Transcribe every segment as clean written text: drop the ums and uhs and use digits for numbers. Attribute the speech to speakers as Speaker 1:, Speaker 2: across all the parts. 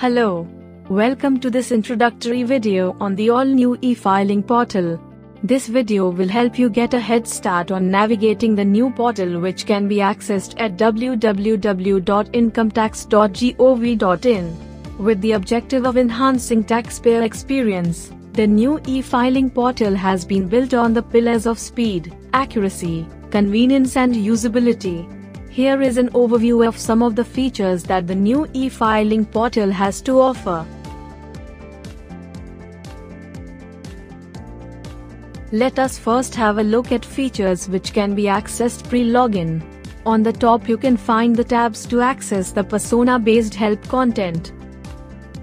Speaker 1: Hello. Welcome to this introductory video on the all-new e-filing portal. This video will help you get a head start on navigating the new portal, which can be accessed at www.incometax.gov.in. With the objective of enhancing taxpayer experience, the new e-filing portal has been built on the pillars of speed, accuracy, convenience and usability. Here is an overview of some of the features that the new e-filing portal has to offer. Let us first have a look at features which can be accessed pre-login. On the top you can find the tabs to access the persona-based help content.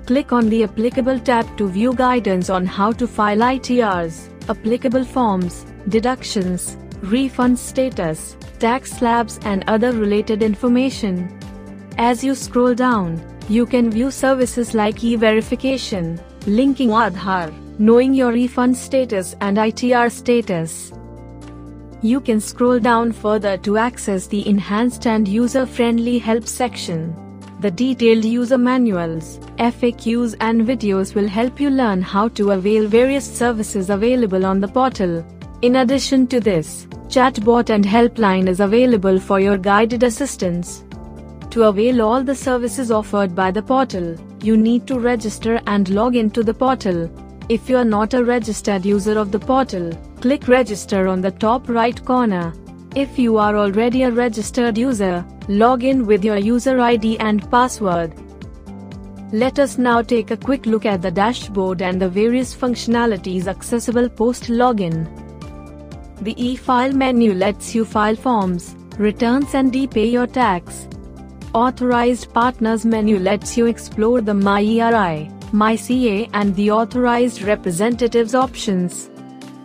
Speaker 1: Click on the applicable tab to view guidance on how to file ITRs, applicable forms, deductions, refund status, tax slabs and other related information. As you scroll down, you can view services like e-verification, linking Aadhaar, knowing your refund status and ITR status. You can scroll down further to access the enhanced and user-friendly help section. The detailed user manuals, FAQs and videos will help you learn how to avail various services available on the portal. In addition to this, chatbot and helpline is available for your guided assistance. To avail all the services offered by the portal, you need to register and log into the portal. If you are not a registered user of the portal, click register on the top right corner. If you are already a registered user, log in with your user ID and password. Let us now take a quick look at the dashboard and the various functionalities accessible post-login. The e-file menu lets you file forms, returns and e-pay your tax. Authorized Partners menu lets you explore the MyERI, MyCA and the Authorized Representatives options.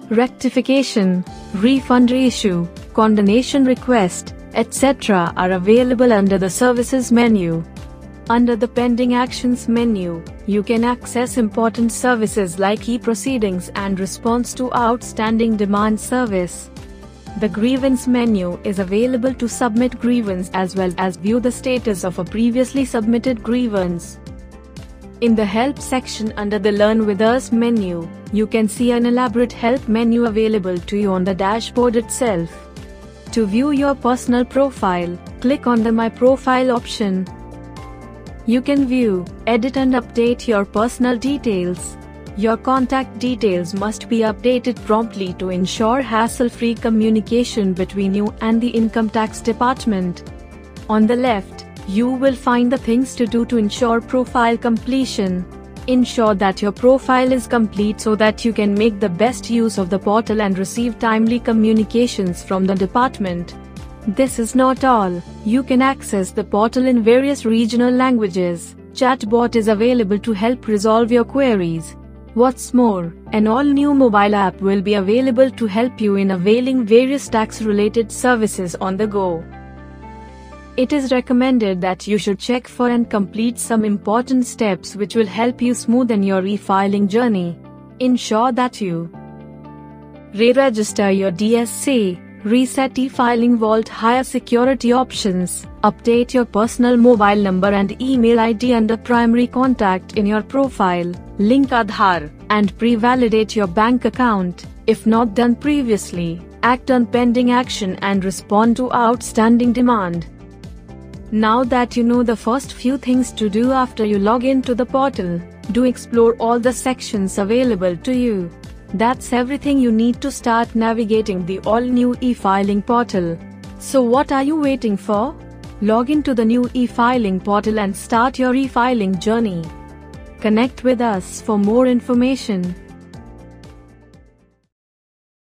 Speaker 1: Rectification, refund reissue, condonation request, etc. are available under the Services menu. Under the Pending Actions menu, you can access important services like e-proceedings and response to outstanding demand service. The Grievance menu is available to submit grievance as well as view the status of a previously submitted grievance. In the Help section under the Learn with Us menu, you can see an elaborate help menu available to you on the dashboard itself. To view your personal profile, click on the My Profile option. You can view, edit and update your personal details. Your contact details must be updated promptly to ensure hassle-free communication between you and the Income Tax Department. On the left, you will find the things to do to ensure profile completion. Ensure that your profile is complete so that you can make the best use of the portal and receive timely communications from the department. This is not all. You can access the portal in various regional languages. Chatbot is available to help resolve your queries. What's more, an all-new mobile app will be available to help you in availing various tax-related services on the go. It is recommended that you should check for and complete some important steps which will help you smoothen your e-filing journey. Ensure that you re-register your DSC, reset e-filing vault higher security options, update your personal mobile number and email ID under primary contact in your profile, link Aadhaar, and pre-validate your bank account. If not done previously, act on pending action and respond to outstanding demand. Now that you know the first few things to do after you log into the portal, do explore all the sections available to you. That's everything you need to start navigating the all-new e-filing portal. So what are you waiting for? Log into the new e-filing portal and start your e-filing journey. Connect with us for more information.